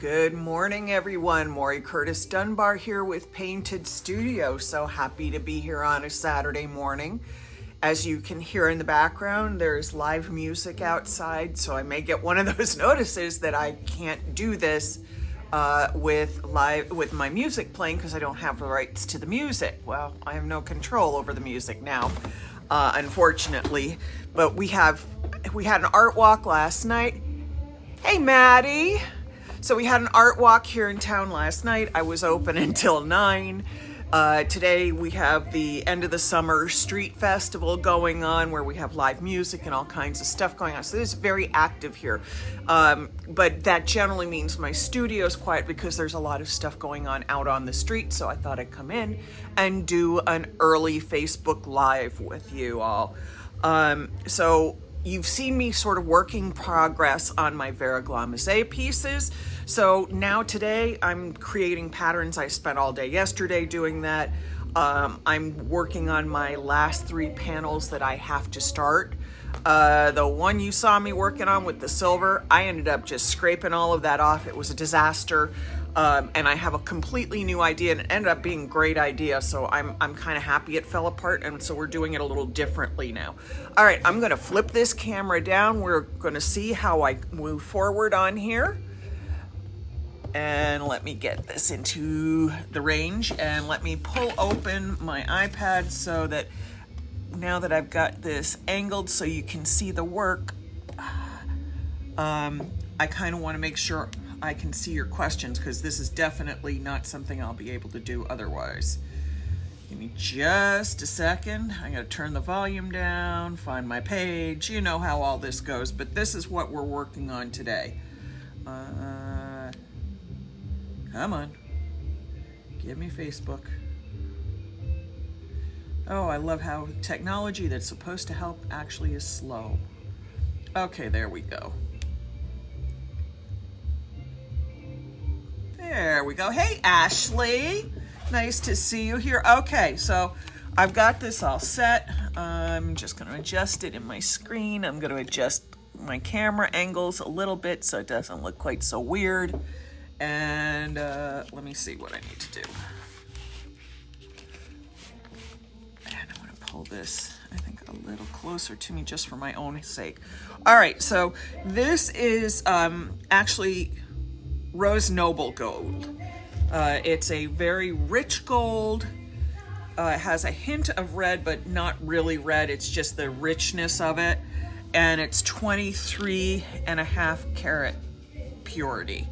Good morning, everyone. Maury Curtis Dunbar here with Painted Studio. So happy to be here on a Saturday morning. As you can hear in the background, there's live music outside, so I may get one of those notices that I can't do this with my music playing because I don't have the rights to the music. Well, I have no control over the music now, unfortunately. But we had an art walk last night. Hey, Maddie. So we had an art walk here in town last night. I was open until 9. Today we have the end of the summer street festival going on where we have live music and all kinds of stuff going on. So this is very active here. But that generally means my studio is quiet because there's a lot of stuff going on out on the street. So I thought I'd come in and do an early Facebook Live with you all. So you've seen me sort of working progress on my Veriglamise pieces. So now today I'm creating patterns. I spent all day yesterday doing that. I'm working on my last 3 panels that I have to start. The one you saw me working on with the silver, I ended up just scraping all of that off. It was a disaster. And I have a completely new idea, and it ended up being a great idea. So I'm kind of happy it fell apart, and so we're doing it a little differently now. All right, I'm gonna flip this camera down. We're gonna see how I move forward on here. And let me get this into the range, and let me pull open my iPad so that now that I've got this angled so you can see the work, I kind of want to make sure I can see your questions because this is definitely not something I'll be able to do otherwise. Give me just a second. I gotta turn the volume down, find my page. You know how all this goes, but this is what we're working on today. Come on, give me Facebook. Oh, I love how technology that's supposed to help actually is slow. Okay, there we go. There we go. Hey, Ashley. Nice to see you here. Okay, so I've got this all set. I'm just going to adjust it in my screen. I'm going to adjust my camera angles a little bit so it doesn't look quite so weird. And let me see what I need to do. And I'm going to pull this, I think, a little closer to me just for my own sake. All right, so this is actually Rose Noble gold. It's a very rich gold. It has a hint of red, but not really red. It's just the richness of it. And it's 23.5 karat purity.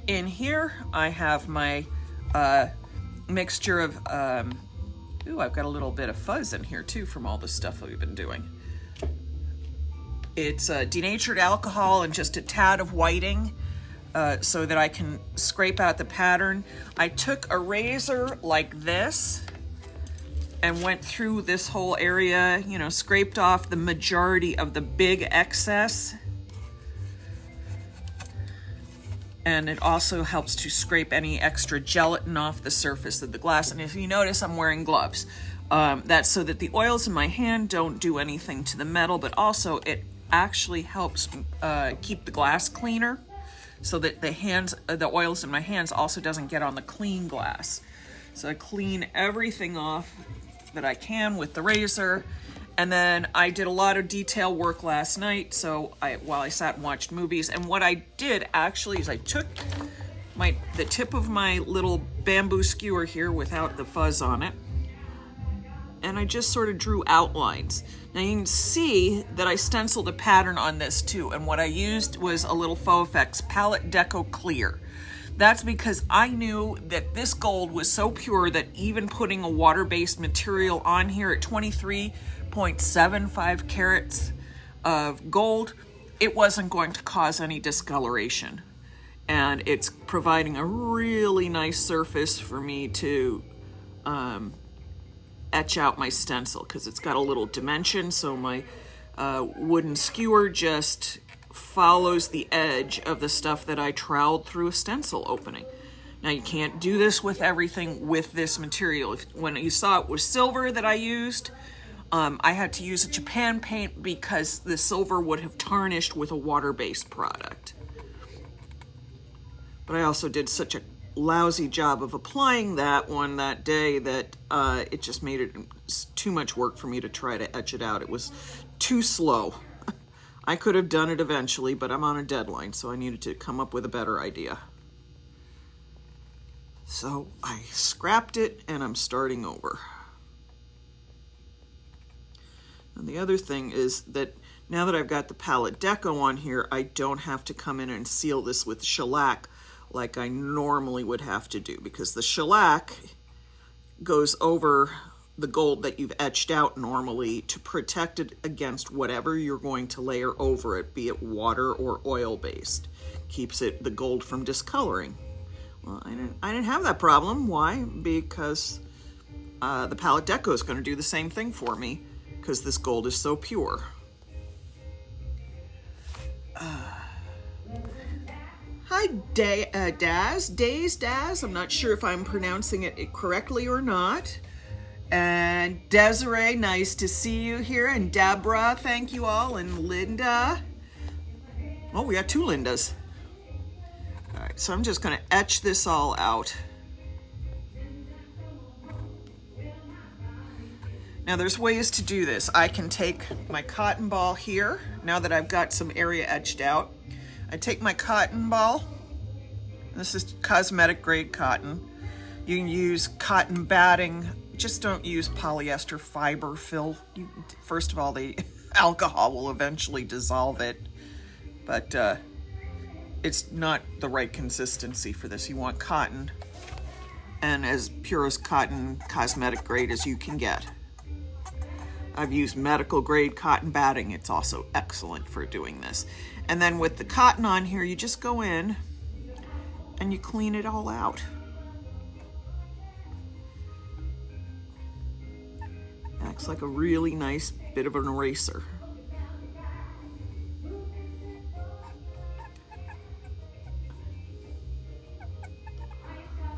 In here, I have my mixture of, ooh, I've got a little bit of fuzz in here too from all the stuff that we've been doing. It's denatured alcohol and just a tad of whiting so that I can scrape out the pattern. I took a razor like this and went through this whole area, you know, scraped off the majority of the big excess. And it also helps to scrape any extra gelatin off the surface of the glass. And if you notice, I'm wearing gloves. That's so that the oils in my hand don't do anything to the metal, but also it actually helps keep the glass cleaner so that the oils in my hands also doesn't get on the clean glass. So I clean everything off that I can with the razor. And then I did a lot of detail work last night, so while I sat and watched movies. And what I did actually is I took the tip of my little bamboo skewer here without the fuzz on it, and I just sort of drew outlines. Now you can see that I stenciled a pattern on this too, and what I used was a little Faux Effects Palette Deco Clear. That's because I knew that this gold was so pure that even putting a water-based material on here at 23.75 carats of gold, it wasn't going to cause any discoloration. And it's providing a really nice surface for me to etch out my stencil because it's got a little dimension, so my wooden skewer just follows the edge of the stuff that I troweled through a stencil opening. Now you can't do this with everything with this material. When you saw it was silver that I used, I had to use a Japan paint because the silver would have tarnished with a water-based product. But I also did such a lousy job of applying that one that day that it just made it too much work for me to try to etch it out. It was too slow. I could have done it eventually, but I'm on a deadline, so I needed to come up with a better idea. So I scrapped it and I'm starting over. And the other thing is that now that I've got the palette deco on here, I don't have to come in and seal this with shellac like I normally would have to do, because the shellac goes over the gold that you've etched out normally to protect it against whatever you're going to layer over it, be it water or oil based. Keeps the gold from discoloring. Well, I didn't have that problem. Why? Because the palette deco is going to do the same thing for me, because this gold is so pure. Hi, Daz. I'm not sure if I'm pronouncing it correctly or not. And Desiree, nice to see you here. And Deborah, thank you all. And Linda. Oh, we got two Lindas. All right, so I'm just going to etch this all out. Now there's ways to do this. I can take my cotton ball here, now that I've got some area etched out. I take my cotton ball. This is cosmetic grade cotton. You can use cotton batting. Just don't use polyester fiber fill. First of all, the alcohol will eventually dissolve it, but it's not the right consistency for this. You want cotton, and as pure as cotton, cosmetic grade as you can get. I've used medical grade cotton batting. It's also excellent for doing this. And then with the cotton on here, you just go in and you clean it all out. Acts like a really nice bit of an eraser.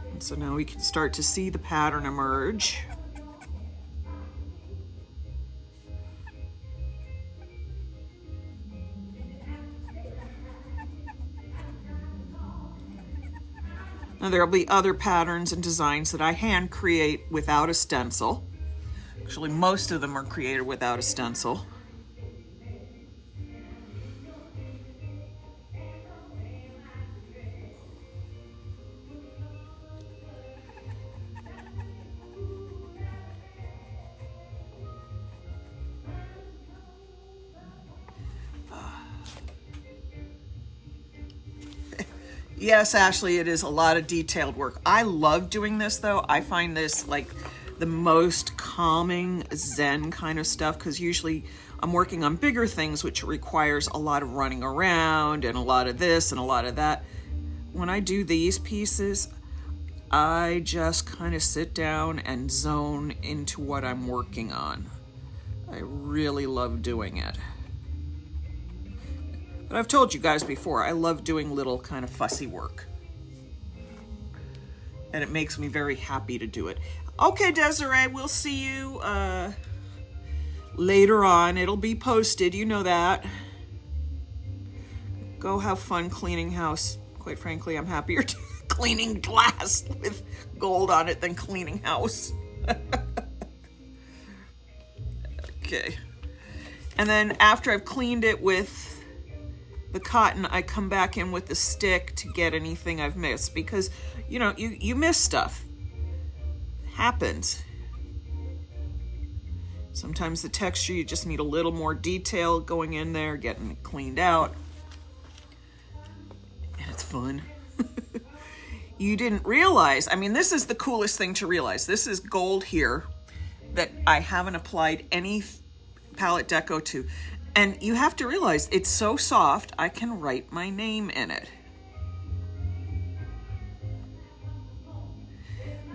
And so now we can start to see the pattern emerge. Now there'll be other patterns and designs that I hand create without a stencil. Actually, most of them are created without a stencil. Yes, Ashley, it is a lot of detailed work. I love doing this though. I find this like the most calming Zen kind of stuff, because usually I'm working on bigger things which requires a lot of running around and a lot of this and a lot of that. When I do these pieces, I just kind of sit down and zone into what I'm working on. I really love doing it. But I've told you guys before, I love doing little kind of fussy work. And it makes me very happy to do it. Okay, Desiree, we'll see you later on. It'll be posted, you know that. Go have fun cleaning house. Quite frankly, I'm happier cleaning glass with gold on it than cleaning house. Okay. And then after I've cleaned it with the cotton, I come back in with the stick to get anything I've missed, because you know, you miss stuff. Happens. Sometimes the texture, you just need a little more detail going in there, getting it cleaned out. And it's fun. You didn't realize, I mean, this is the coolest thing to realize. This is gold here that I haven't applied any palette deco to. And you have to realize it's so soft, I can write my name in it.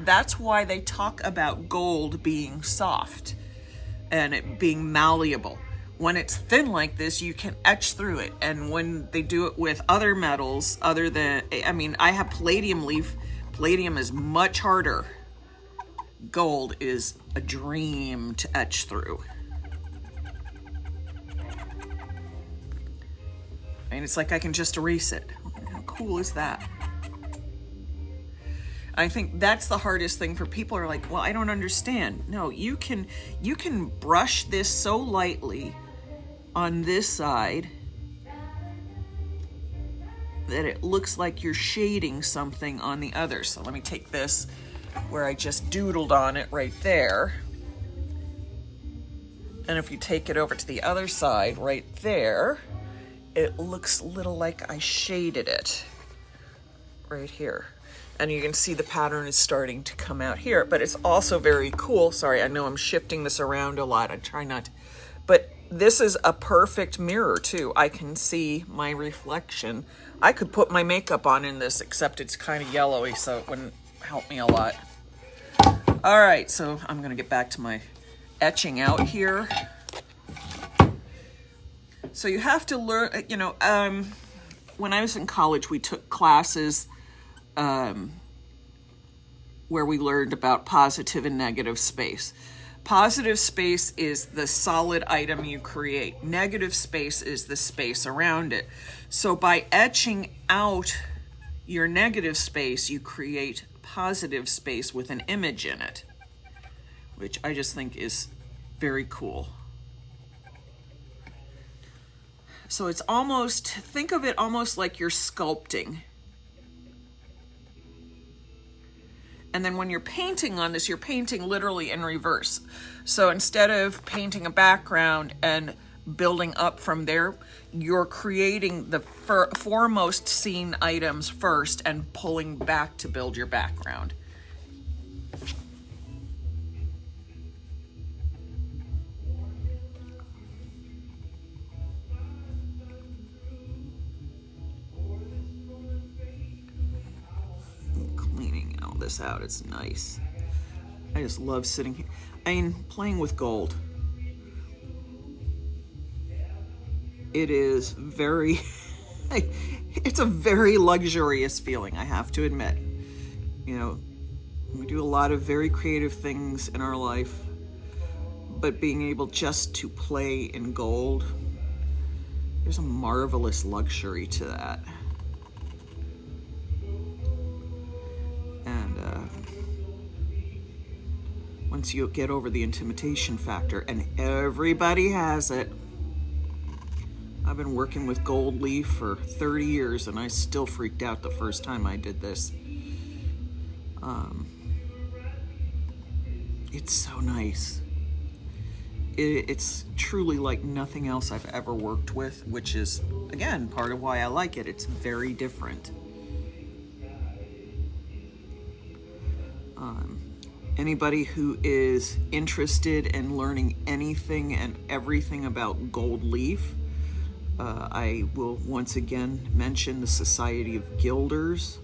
That's why they talk about gold being soft and it being malleable. When it's thin like this, you can etch through it. And when they do it with other metals, other than, I mean, I have palladium leaf. Palladium is much harder. Gold is a dream to etch through. And it's like I can just erase it. How cool is that? I think that's the hardest thing for people are like, well, I don't understand. No, you can brush this so lightly on this side that it looks like you're shading something on the other. So let me take this where I just doodled on it right there. And if you take it over to the other side right there, it looks a little like I shaded it right here. And you can see the pattern is starting to come out here, but it's also very cool. Sorry, I know I'm shifting this around a lot. I try not to, but this is a perfect mirror too. I can see my reflection. I could put my makeup on in this, except it's kind of yellowy, so it wouldn't help me a lot. All right, so I'm gonna get back to my etching out here. So you have to learn, when I was in college, we took classes where we learned about positive and negative space. Positive space is the solid item you create. Negative space is the space around it. So by etching out your negative space, you create positive space with an image in it, which I just think is very cool. So it's almost, think of it almost like you're sculpting. And then when you're painting on this, you're painting literally in reverse. So instead of painting a background and building up from there, you're creating the foremost seen items first and pulling back to build your background. Cleaning all this out, it's nice. I just love sitting here. I mean, playing with gold. It is very, it's a very luxurious feeling, I have to admit. You know, we do a lot of very creative things in our life, but being able just to play in gold, there's a marvelous luxury to that. And once you get over the intimidation factor, and everybody has it. I've been working with gold leaf for 30 years and I still freaked out the first time I did this. It's so nice. It's truly like nothing else I've ever worked with, which is, again, part of why I like it. It's very different. Anybody who is interested in learning anything and everything about gold leaf, I will once again mention the Society of Gilders.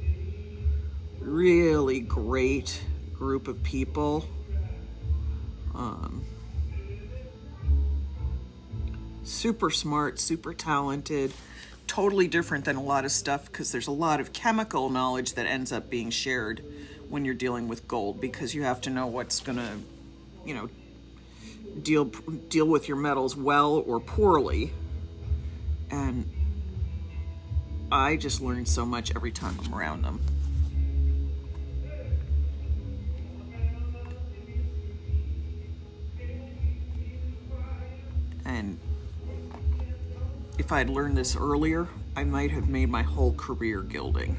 Really great group of people. Super smart, super talented, totally different than a lot of stuff because there's a lot of chemical knowledge that ends up being shared when you're dealing with gold, because you have to know what's gonna, deal with your metals well or poorly. And I just learn so much every time I'm around them. And if I'd learned this earlier, I might have made my whole career gilding.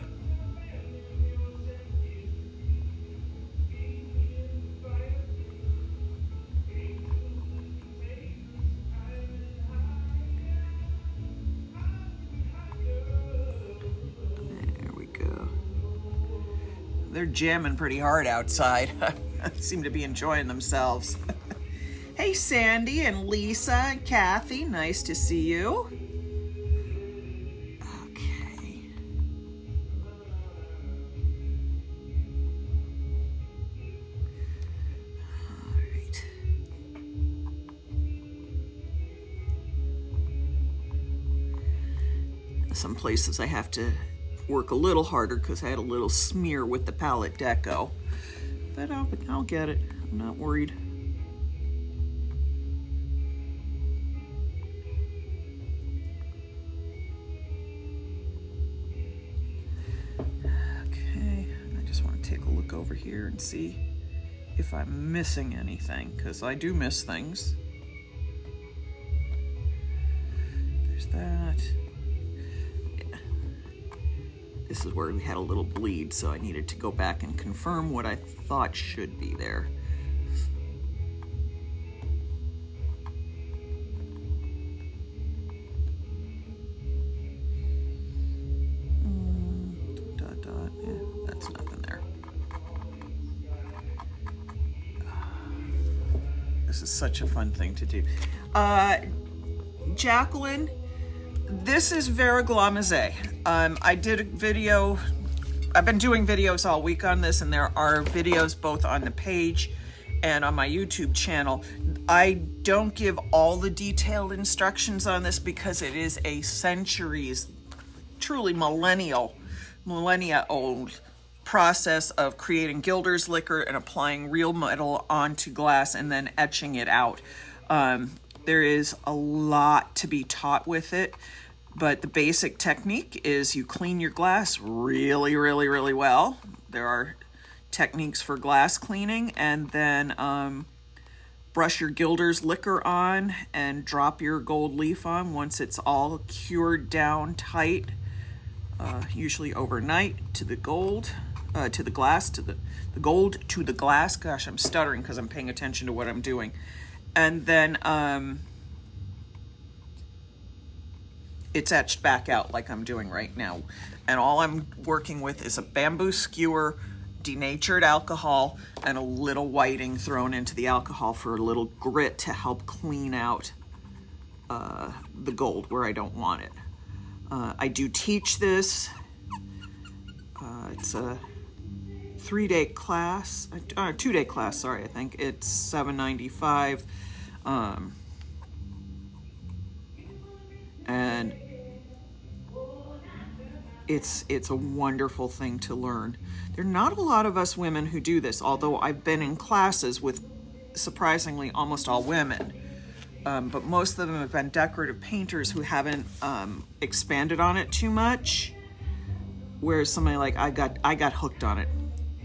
They're jamming pretty hard outside. Seem to be enjoying themselves. Hey, Sandy and Lisa and Kathy, nice to see you. Okay. All right. Some places I have to work a little harder because I had a little smear with the palette deco, but I'll get it. I'm not worried. Okay, I just want to take a look over here and see if I'm missing anything, because I do miss things. There's that. Yeah. This is where we had a little bleed, so I needed to go back and confirm what I thought should be there. Yeah, that's nothing there. This is such a fun thing to do. Jacqueline, this is Vera Glamazet. I did a video, I've been doing videos all week on this, and there are videos both on the page and on my YouTube channel. I don't give all the detailed instructions on this because it is a centuries, truly millennia old process of creating Gilder's liquor and applying real metal onto glass and then etching it out. There is a lot to be taught with it, but the basic technique is you clean your glass really, really, really well. There are techniques for glass cleaning, and then brush your Gilder's liquor on and drop your gold leaf on once it's all cured down tight, usually overnight, to the gold, to the glass, to the gold, to the glass. Gosh, I'm stuttering because I'm paying attention to what I'm doing. And then it's etched back out like I'm doing right now. And all I'm working with is a bamboo skewer, denatured alcohol, and a little whiting thrown into the alcohol for a little grit to help clean out the gold where I don't want it. I do teach this. It's a 3-day class, 2-day class, sorry, I think. It's $7.95. And it's a wonderful thing to learn. There are not a lot of us women who do this, although I've been in classes with surprisingly almost all women. But most of them have been decorative painters who haven't expanded on it too much. Whereas somebody like I got hooked on it.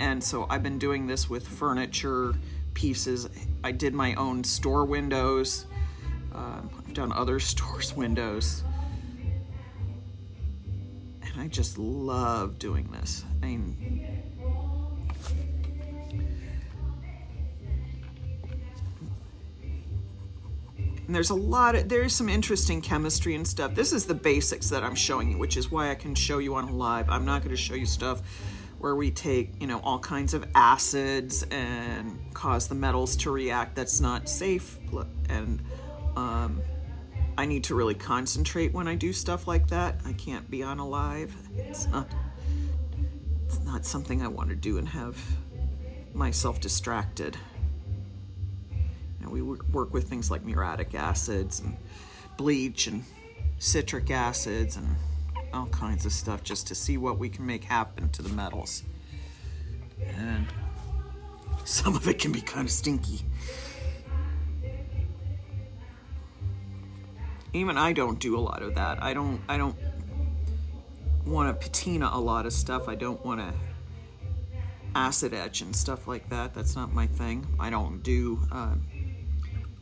And so I've been doing this with furniture pieces. I did my own store windows. I've done other stores' windows. And I just love doing this. I mean, and there's some interesting chemistry and stuff. This is the basics that I'm showing you, which is why I can show you on live. I'm not going to show you stuff where we take, all kinds of acids and cause the metals to react. That's not safe. And I need to really concentrate when I do stuff like that. I can't be on a live. It's not something I want to do and have myself distracted. We work with things like muriatic acids and bleach and citric acids and all kinds of stuff just to see what we can make happen to the metals. And some of it can be kind of stinky. Even I don't do a lot of that. I don't want to patina a lot of stuff. I don't want to acid etch and stuff like that. That's not my thing. I don't do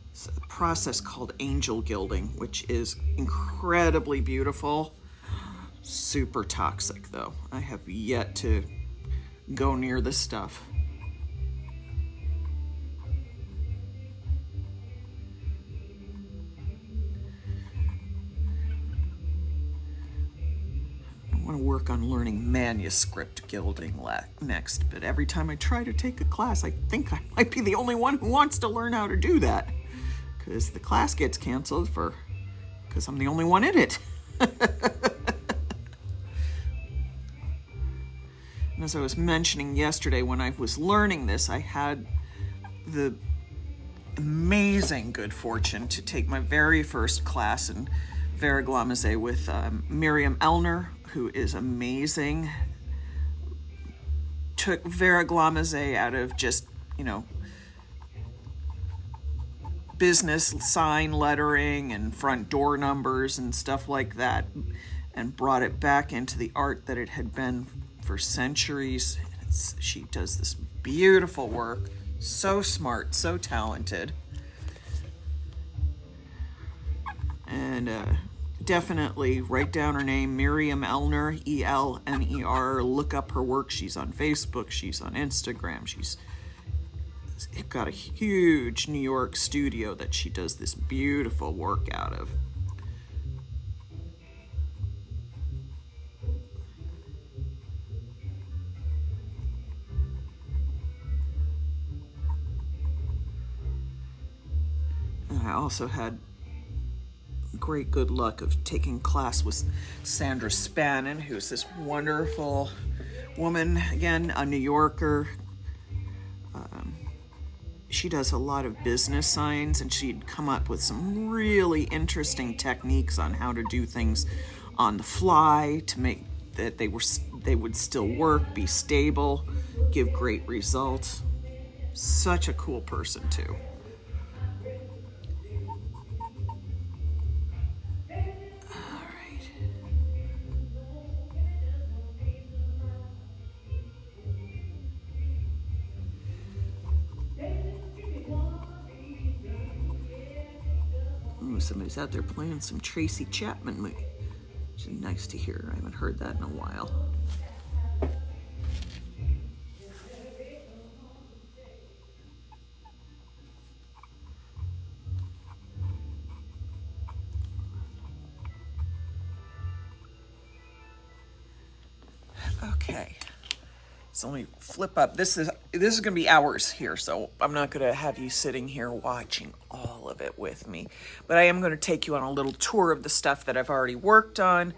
it's a process called angel gilding, which is incredibly beautiful. Super toxic, though. I have yet to go near this stuff. I want to work on learning manuscript gilding next, but every time I try to take a class, I think I might be the only one who wants to learn how to do that. Because the class gets canceled because I'm the only one in it. And as I was mentioning yesterday, when I was learning this, I had the amazing good fortune to take my very first class in Vera Glamazet with Miriam Elner, who is amazing. Took Vera Glamazet out of just, business sign lettering and front door numbers and stuff like that, and brought it back into the art that it had been for centuries. She does this beautiful work. So smart, so talented. And definitely write down her name, Miriam Elner, Elner. Look up her work. She's on Facebook. She's on Instagram. She's got a huge New York studio that she does this beautiful work out of. And I also had great good luck of taking class with Sandra Spannon, who's this wonderful woman, again, a New Yorker. She does a lot of business signs, and she'd come up with some really interesting techniques on how to do things on the fly to make that they would still work, be stable, give great results. Such a cool person too. Somebody's out there playing some Tracy Chapman, which is nice to hear. I haven't heard that in a while. Okay. So let me flip up. This is going to be hours here, so I'm not going to have you sitting here watching all of it with me. But I am going to take you on a little tour of the stuff that I've already worked on,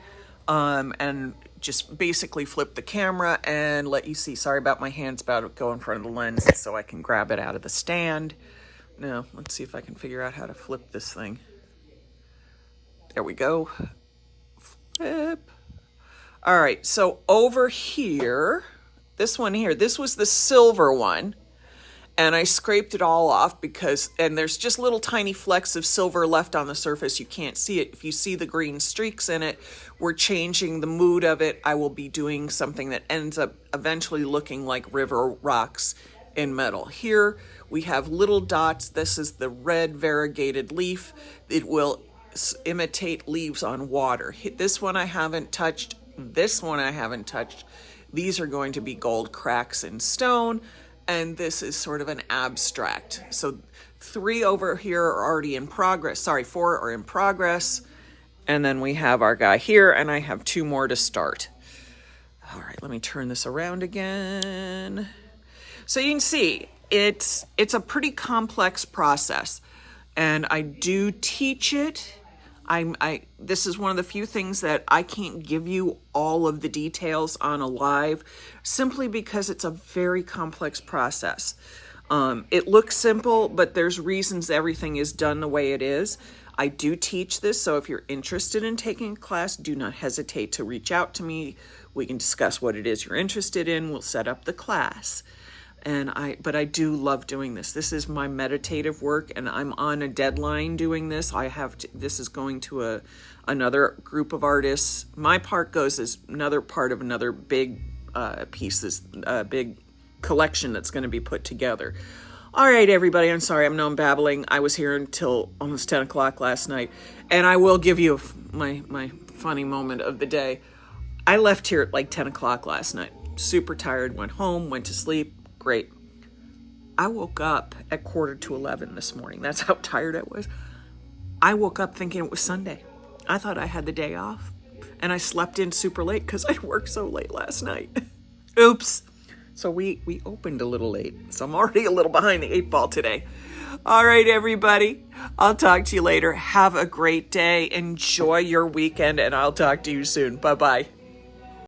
and just basically flip the camera and let you see. Sorry about my hands about to go in front of the lens so I can grab it out of the stand. Now, let's see if I can figure out how to flip this thing. There we go. Flip. All right, so over here... This one here, this was the silver one, and I scraped it all off and there's just little tiny flecks of silver left on the surface. You can't see it. If you see the green streaks in it, we're changing the mood of it. I will be doing something that ends up eventually looking like river rocks in metal. Here we have little dots. This is the red variegated leaf. It will imitate leaves on water. This one I haven't touched. This one I haven't touched. These are going to be gold cracks in stone, and this is sort of an abstract. So 3 over here are already in progress. 4 are in progress. And then we have our guy here, and I have 2 more to start. All right, let me turn this around again. So you can see it's a pretty complex process, and I do teach it. This is one of the few things that I can't give you all of the details on a live, simply because it's a very complex process. It looks simple, but there's reasons everything is done the way it is. I do teach this, so if you're interested in taking a class, do not hesitate to reach out to me. We can discuss what it is you're interested in. We'll set up the class. But I do love doing this. This is my meditative work, and I'm on a deadline doing this. This is going to another group of artists. My part goes as another part of another big piece, this big collection that's going to be put together. All right, everybody, I'm sorry. I know I'm babbling. I was here until almost 10 o'clock last night, and I will give you my funny moment of the day. I left here at like 10 o'clock last night. Super tired, went home, went to sleep. Great. I woke up at 11:15 this morning. That's how tired I was. I woke up thinking it was Sunday. I thought I had the day off. And I slept in super late because I worked so late last night. Oops. So we opened a little late. So I'm already a little behind the 8 ball today. All right, everybody. I'll talk to you later. Have a great day. Enjoy your weekend, and I'll talk to you soon. Bye-bye.